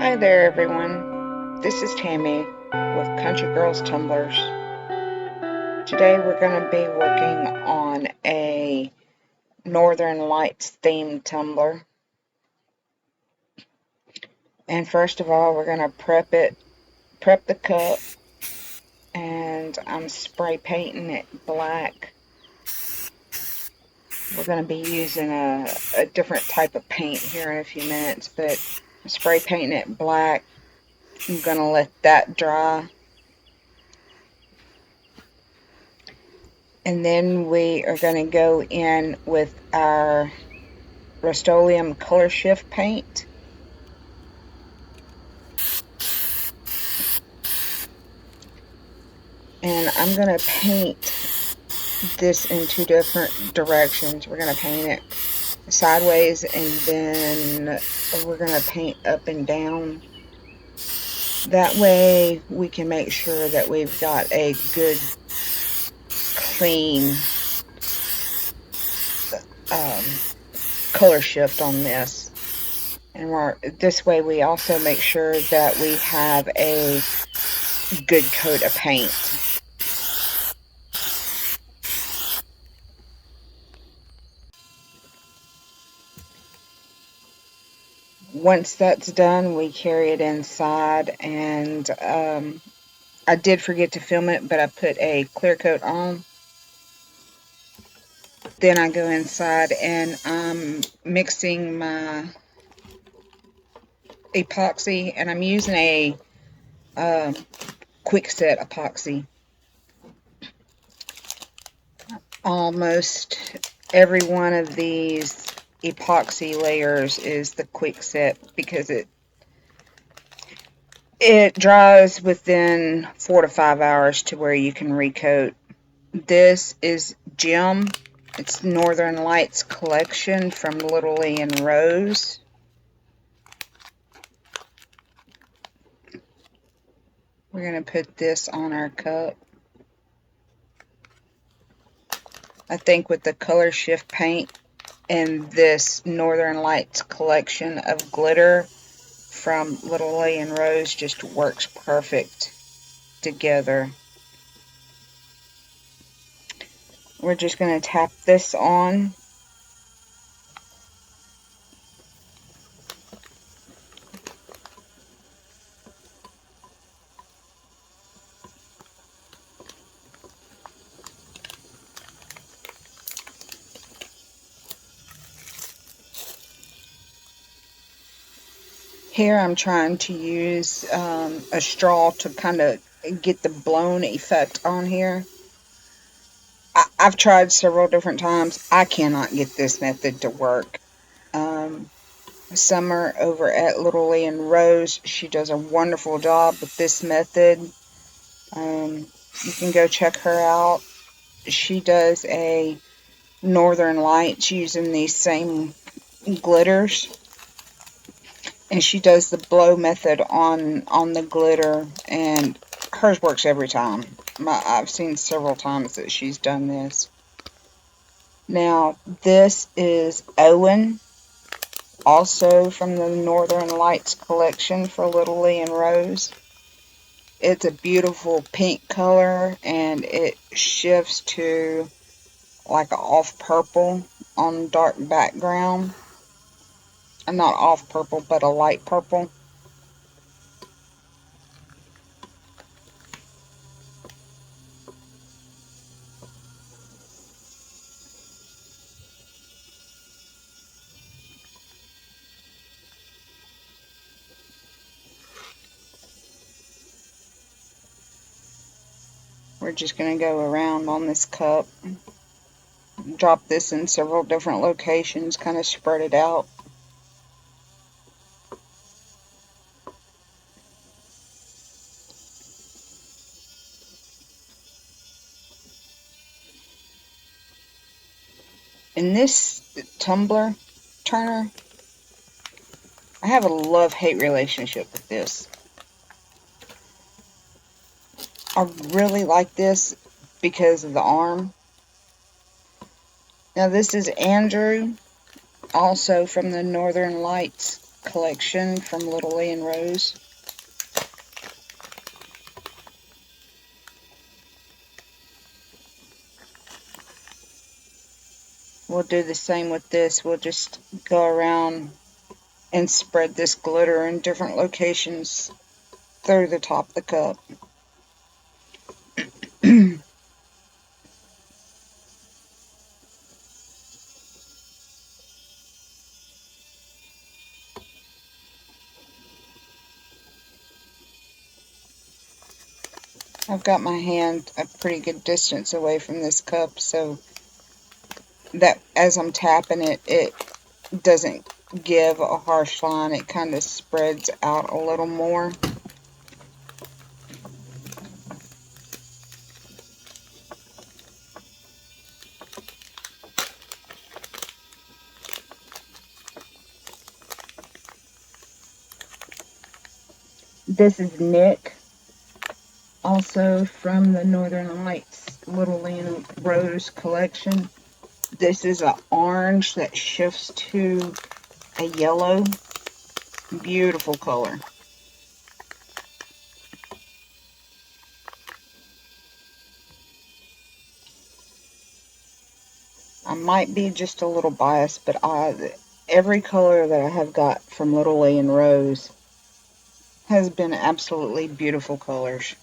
Hi there everyone, this is Tammy with Country Girls Tumblers. Today we're going to be working on a Northern Lights themed tumbler. And first of all we're going to prep the cup, and I'm spray painting it black. We're going to be using a different type of paint here in a few minutes, but I'm spray painting it black. I'm going to let that dry. And then we are going to go in with our Rust-Oleum color shift paint. And I'm going to paint this in two different directions. We're going to paint it sideways, and then we're going to paint up and down. That way we can make sure that we've got a good clean color shift on this. And this way we also make sure that we have a good coat of paint. Once that's done, we carry it inside, and I did forget to film it, but I put a clear coat on. Then I go inside and I'm mixing my epoxy, and I'm using a quick set epoxy. Almost every one of these epoxy layers is the quick set because it dries within 4 to 5 hours to where you can recoat. This is Gem. It's Northern Lights collection from Littlelee and Rose. We're going to put this on our cup. I think with the color shift paint and this Northern Lights collection of glitter from Littlelee and Rose just works perfect together. We're just going to tap this on. Here I'm trying to use a straw to kind of get the blown effect on here. I've tried several different times. I cannot get this method to work. Summer over at Littlelee and Rose, she does a wonderful job with this method. You can go check her out. She does a Northern Lights using these same glitters, and she does the blow method on the glitter, and hers works every time. I've seen several times that she's done this. Now this is Owen, also from the Northern Lights collection for Littlelee and Rose. It's a beautiful pink color, and it shifts to like an off purple on dark background. Not off purple, but a light purple. We're just going to go around on this cup, drop this in several different locations, kind of spread it out. In this tumbler turner, I have a love-hate relationship with this. I really like this because of the arm. Now this is Andrew, also from the Northern Lights collection from Littlelee and Rose. We'll do the same with this. We'll just go around and spread this glitter in different locations through the top of the cup. I've got my hand a pretty good distance away from this cup so that as I'm tapping it, it doesn't give a harsh line. It kind of spreads out a little more. This is Nick, also from the Northern Lights Littlelee and Rose collection. This is an orange that shifts to a yellow. Beautiful color. I might be just a little biased, but every color that I have got from Littlelee and Rose has been absolutely beautiful colors.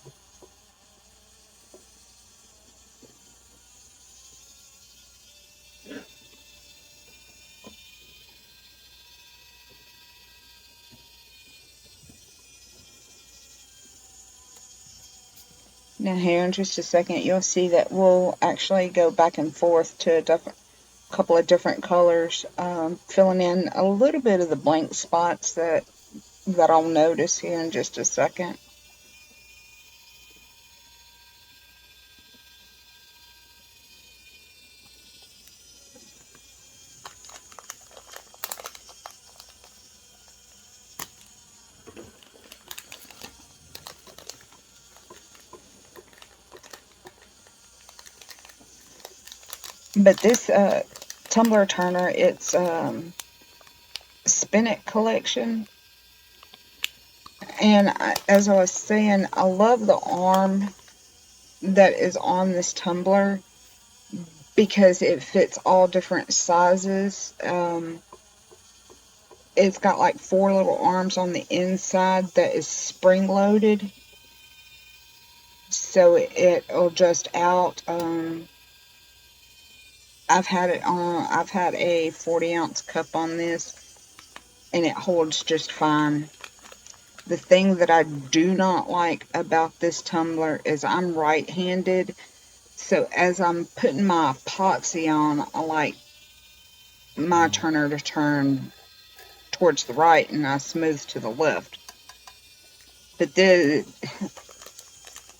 Now here in just a second, you'll see that we'll actually go back and forth to a couple of different colors, filling in a little bit of the blank spots that I'll notice here in just a second. But this tumbler turner, it's Spin It collection. And as I was saying, I love the arm that is on this tumbler because it fits all different sizes. It's got like 4 little arms on the inside that is spring loaded, so it'll adjust out. I've had a 40-ounce cup on this, and it holds just fine. The thing that I do not like about this tumbler is I'm right-handed, so as I'm putting my epoxy on, I like my turner to turn towards the right and I smooth to the left. But this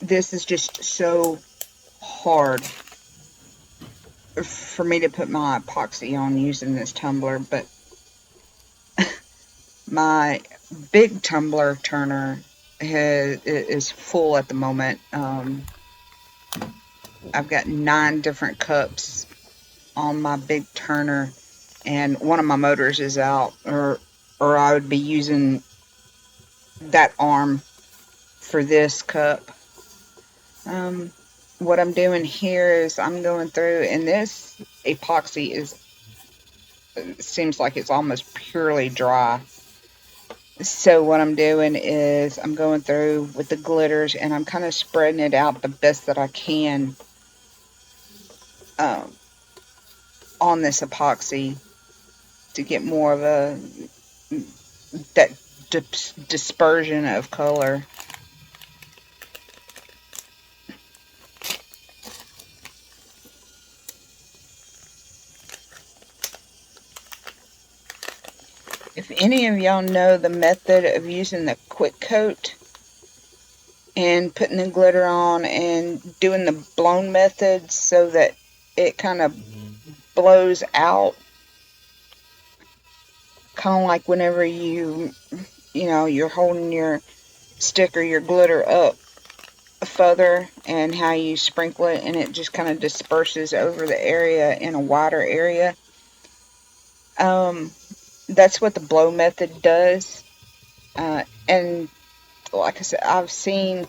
is just so hard for me to put my epoxy on using this tumbler, but my big tumbler turner is full at the moment. I've got 9 different cups on my big turner, and one of my motors is out, or I would be using that arm for this cup. What I'm doing here is I'm going through, and this epoxy seems like it's almost purely dry. So what I'm doing is I'm going through with the glitters and I'm kind of spreading it out the best that I can on this epoxy to get more of that dispersion of color. If any of y'all know the method of using the quick coat and putting the glitter on and doing the blown method so that it kind of blows out, kind of like whenever you're holding your stick or your glitter up further, and how you sprinkle it and it just kind of disperses over the area in a wider area. that's what the blow method does. And like I said, I've seen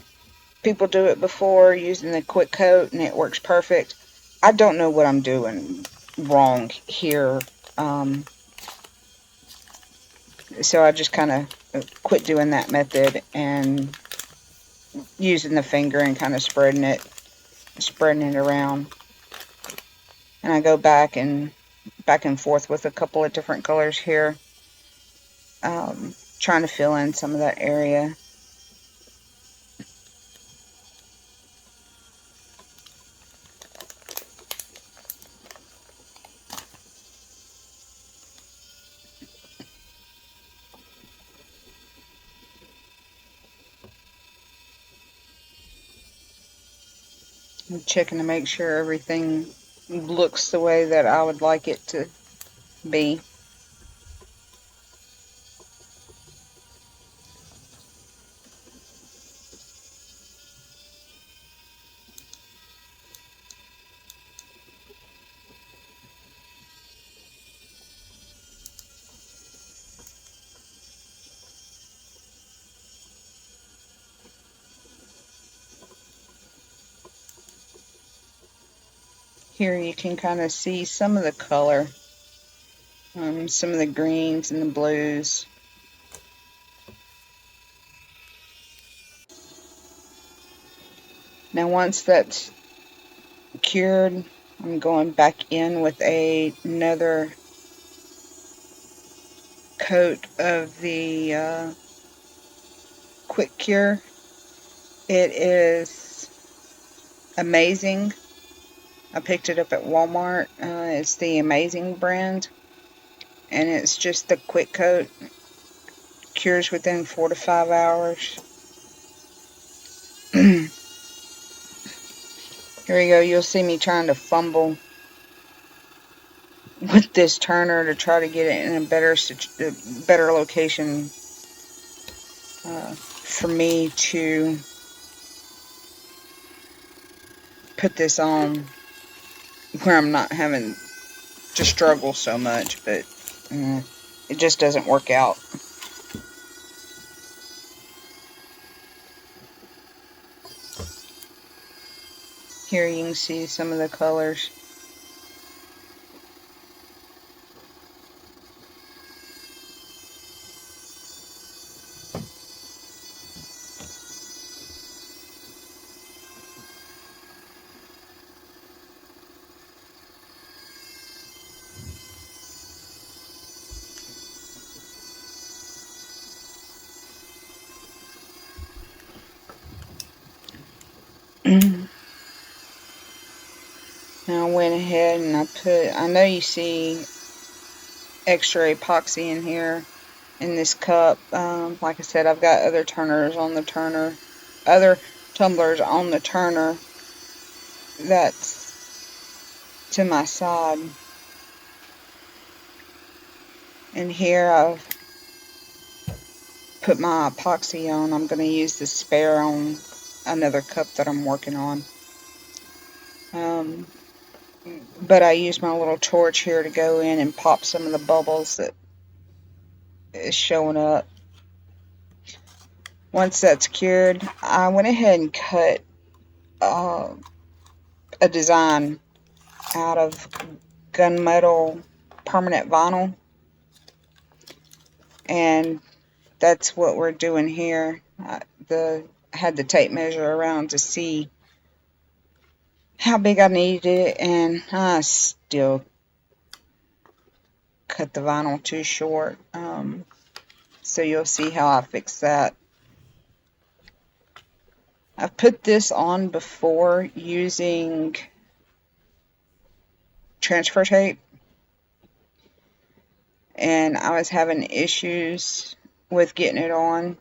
people do it before using the quick coat and it works perfect. I don't know what I'm doing wrong here. Um, so I just kind of quit doing that method and using the finger and kind of spreading it around. And I go back and forth with a couple of different colors here, trying to fill in some of that area. I'm checking to make sure everything looks the way that I would like it to be. Here you can kind of see some of the color, some of the greens and the blues. Now once that's cured, I'm going back in with another coat of the quick cure. It is amazing. I picked it up at Walmart. It's the Amazing brand, and it's just the quick coat. Cures within 4 to 5 hours. Here we go. You'll see me trying to fumble with this turner to try to get it in a better location for me to put this on, where I'm not having to struggle so much, but it just doesn't work out. Here you can see some of the colors. Now I went ahead and I know you see extra epoxy in here in this cup. Like I said, I've got other tumblers on the turner that's to my side. And here I've put my epoxy on. I'm going to use the spare on another cup that I'm working on. But I use my little torch here to go in and pop some of the bubbles that is showing up. Once that's cured, I went ahead and cut a design out of gunmetal permanent vinyl, and that's what we're doing here. I had the tape measure around to see how big I needed it, and I still cut the vinyl too short. So you'll see how I fix that. I've put this on before using transfer tape, and I was having issues with getting it on,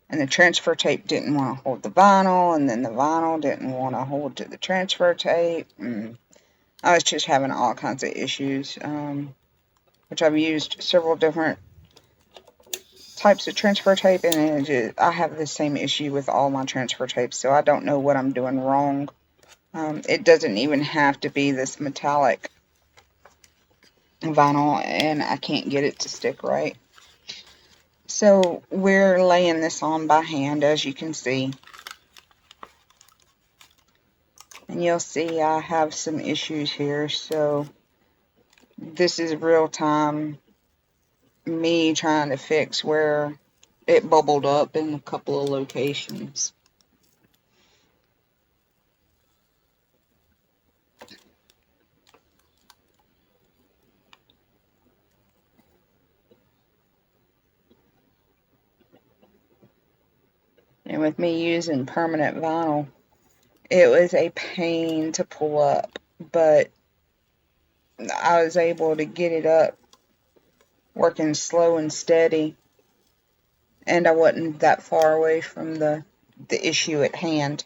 and the transfer tape didn't want to hold the vinyl, and then the vinyl didn't want to hold to the transfer tape, and I was just having all kinds of issues, which I've used several different types of transfer tape, and I have the same issue with all my transfer tapes, so I don't know what I'm doing wrong. It doesn't even have to be this metallic vinyl, and I can't get it to stick right. So we're laying this on by hand, as you can see. And you'll see I have some issues here, so this is real time me trying to fix where it bubbled up in a couple of locations. And with me using permanent vinyl, it was a pain to pull up, but I was able to get it up working slow and steady, and I wasn't that far away from the issue at hand.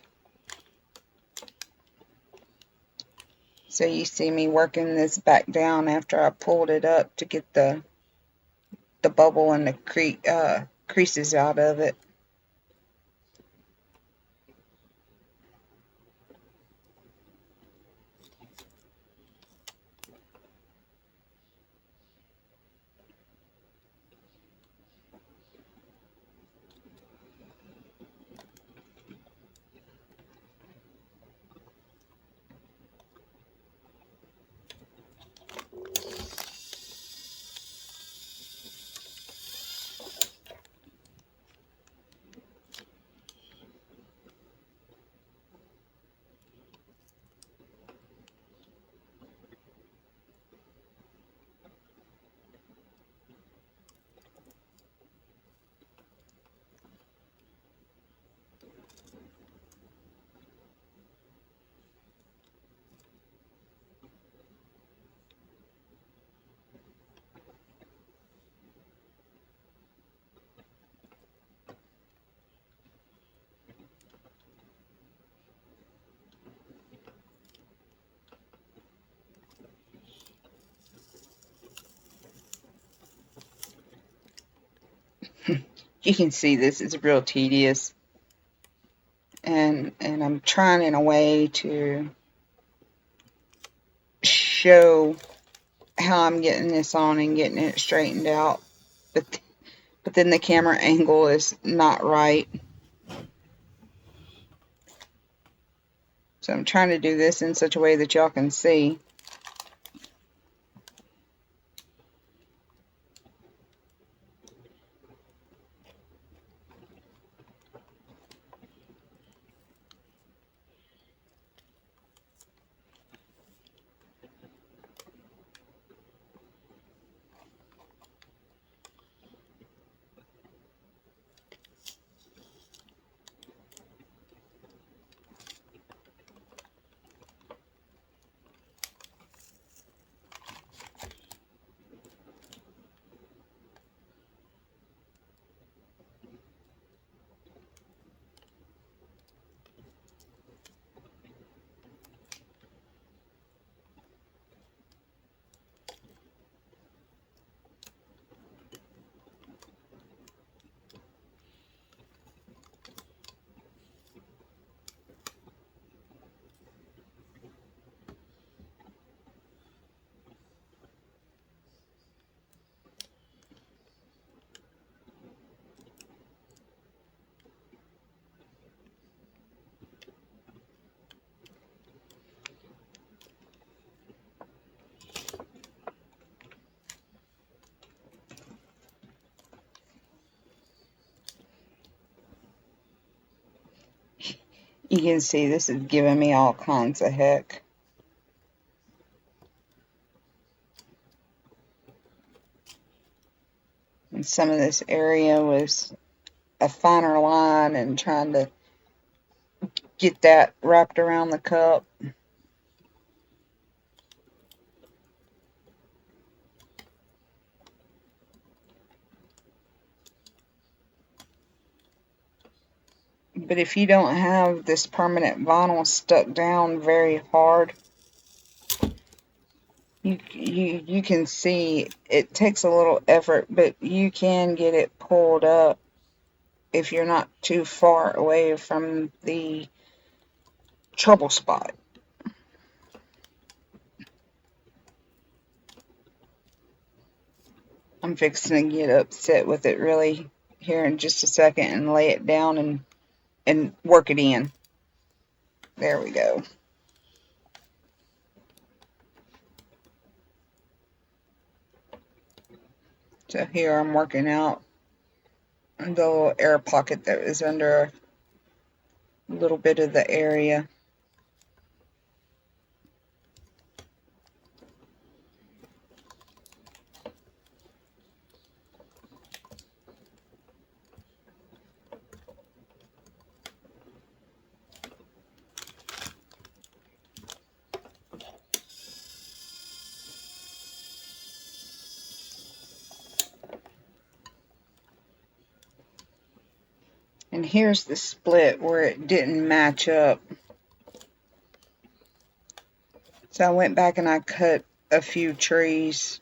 So you see me working this back down after I pulled it up to get the bubble and the creases out of it. You can see this is real tedious, and I'm trying in a way to show how I'm getting this on and getting it straightened out, but then the camera angle is not right. So I'm trying to do this in such a way that y'all can see. You can see this is giving me all kinds of heck. And some of this area was a finer line, and trying to get that wrapped around the cup. But if you don't have this permanent vinyl stuck down very hard, you can see it takes a little effort, but you can get it pulled up if you're not too far away from the trouble spot. I'm fixing to get upset with it really here in just a second and lay it down and work it in. There we go. So here I'm working out the little air pocket that was under a little bit of the area. And here's the split where it didn't match up. So I went back and I cut a few trees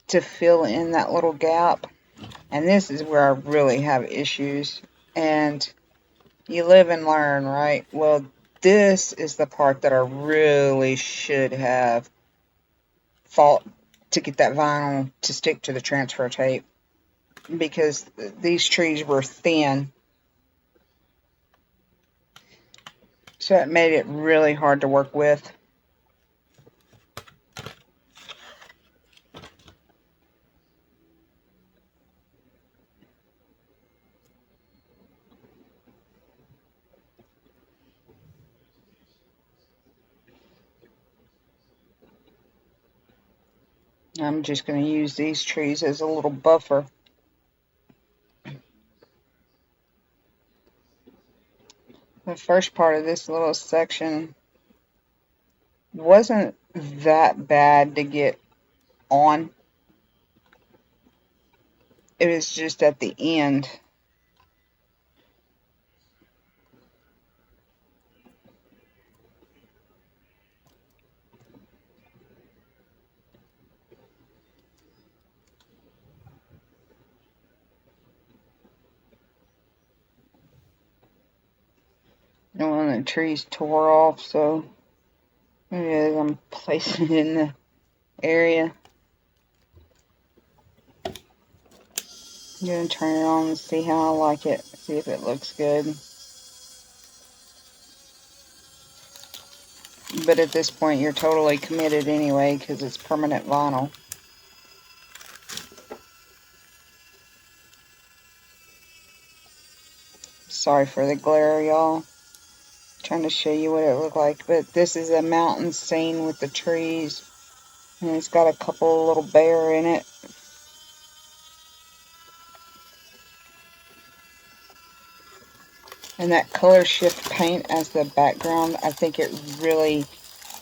to fill in that little gap. And this is where I really have issues. And you live and learn, right? Well, this is the part that I really should have fought to get that vinyl to stick to the transfer tape. Because these trees were thin. So it made it really hard to work with. I'm just going to use these trees as a little buffer. The first part of this little section wasn't that bad to get on. It was just at the end. And one of the trees tore off, so here it is. I'm placing it in the area. I'm going to turn it on and see how I like it. See if it looks good. But at this point, you're totally committed anyway because it's permanent vinyl. Sorry for the glare, y'all. Trying to show you what it looked like. But this is a mountain scene with the trees. And it's got a couple of little bear in it. And that color shift paint as the background, I think it really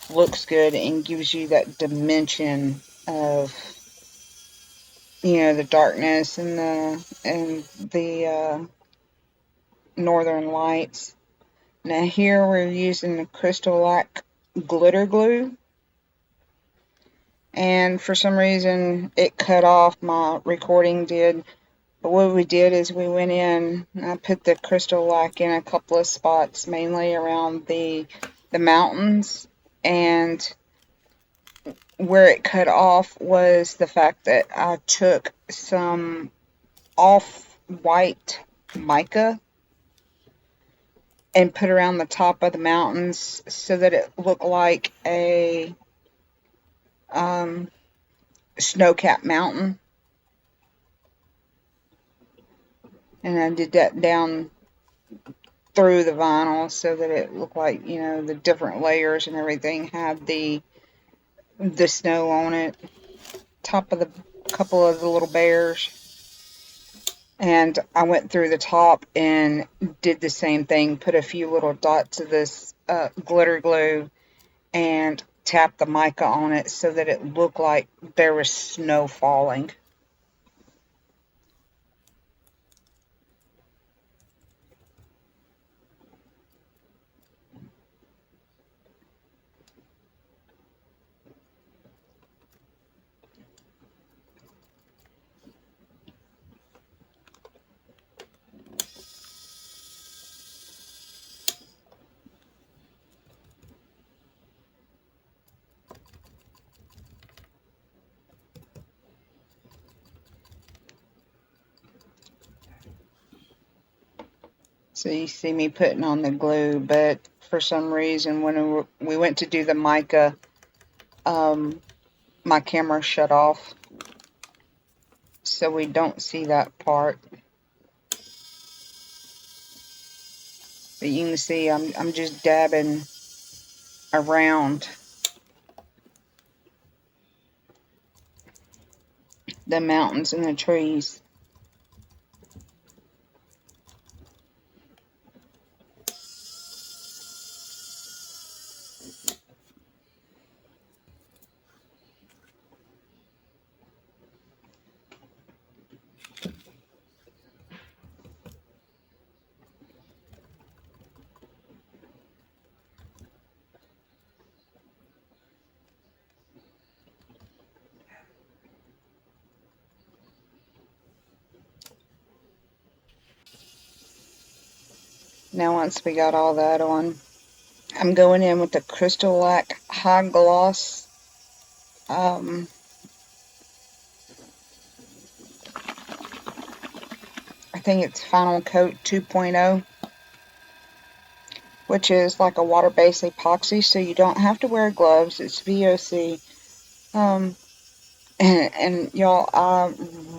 looks good and gives you that dimension of, you know, the darkness and the northern lights. Now here we're using the crystalic glitter glue. And for some reason it cut off, my recording did. But what we did is we went in and I put the crystalic in a couple of spots, mainly around the mountains. And where it cut off was the fact that I took some off-white mica and put around the top of the mountains so that it looked like a snow-capped mountain. And I did that down through the vinyl so that it looked like, you know, the different layers and everything had the snow on it. Top of the couple of the little bears. And I went through the top and did the same thing. Put a few little dots of this glitter glue and tapped the mica on it so that it looked like there was snow falling. So you see me putting on the glue, but for some reason when we went to do the mica, my camera shut off, so we don't see that part. But you can see I'm just dabbing around the mountains and the trees. Now once we got all that on, I'm going in with the crystalic Hogg gloss. I think it's Final Coat 2.0, which is like a water-based epoxy, so you don't have to wear gloves. It's VOC. And y'all, I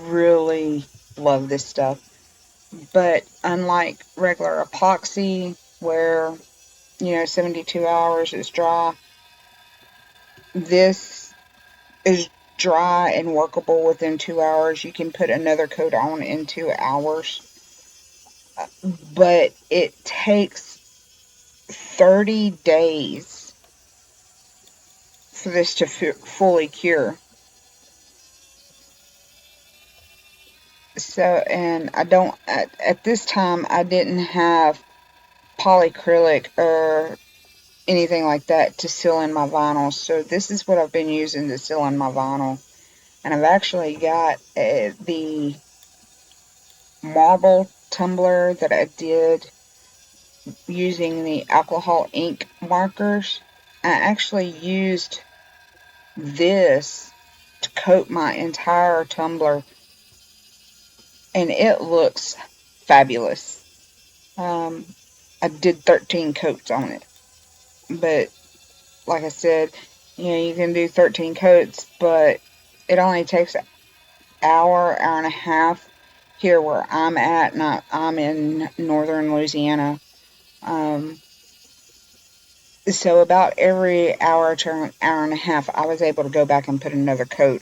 really love this stuff. But unlike regular epoxy, where, 72 hours is dry, this is dry and workable within 2 hours. You can put another coat on in 2 hours. But it takes 30 days for this to fully cure. So, and I don't, at this time, I didn't have polyacrylic or anything like that to seal in my vinyl. So this is what I've been using to seal in my vinyl. And I've actually got the marble tumbler that I did using the alcohol ink markers. I actually used this to coat my entire tumbler, and it looks fabulous. I did 13 coats on it, but like I said, you can do 13 coats, but it only takes an hour, hour and a half here where I'm at, and I'm in northern Louisiana. So about every hour to an hour and a half, I was able to go back and put another coat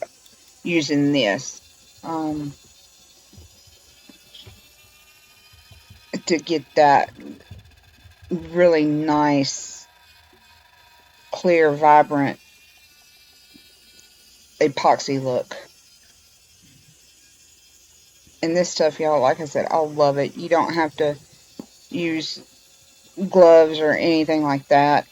using this to get that really nice, clear, vibrant epoxy look. And this stuff, y'all, like I said, I love it. You don't have to use gloves or anything like that.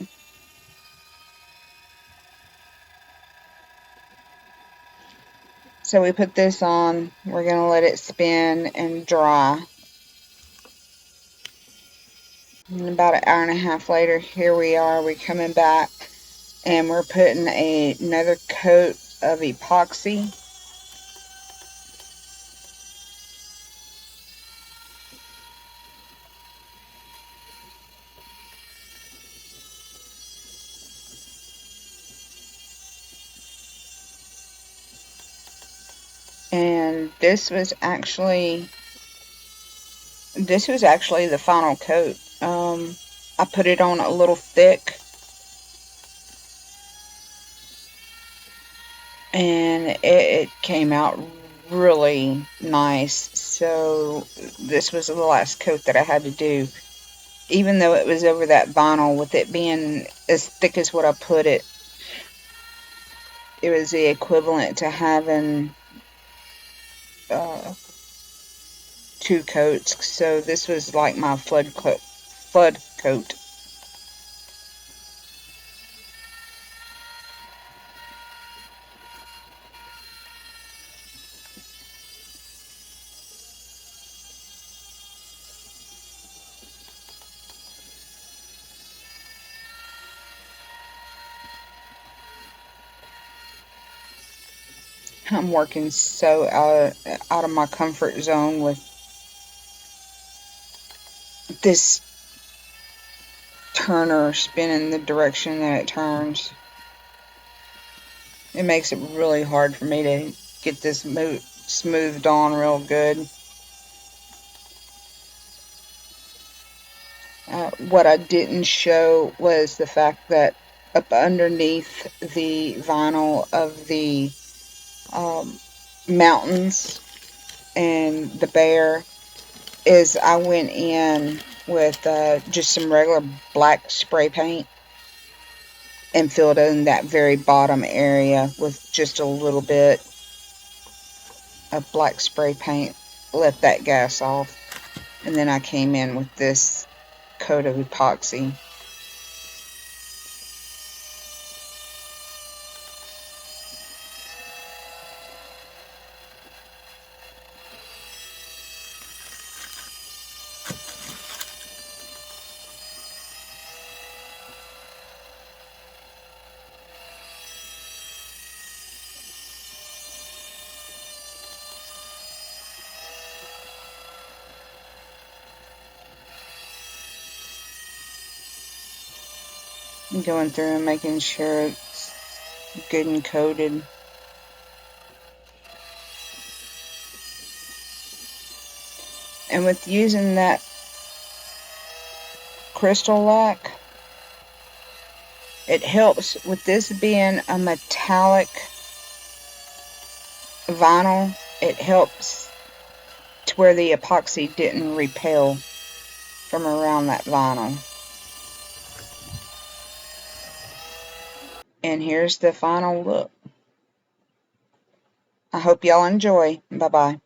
So we put this on. We're going to let it spin and dry. And about an hour and a half later, here we are. We're coming back, and we're putting another coat of epoxy. And this was actually the final coat. I put it on a little thick, and it came out really nice. So this was the last coat that I had to do, even though it was over that vinyl. With it being as thick as what I put it, it was the equivalent to having 2 coats. So this was like my flood coat. I'm working so out of my comfort zone with this turner spin in the direction that it turns. It makes it really hard for me to get this smoothed on real good. What I didn't show was the fact that up underneath the vinyl of the mountains and the bear is I went in with just some regular black spray paint and filled in that very bottom area with just a little bit of black spray paint, let that gas off, and then I came in with this coat of epoxy. I'm going through and making sure it's good and coated. And with using that crystalic, it helps with this being a metallic vinyl. It helps to where the epoxy didn't repel from around that vinyl. And here's the final look. I hope y'all enjoy. Bye-bye.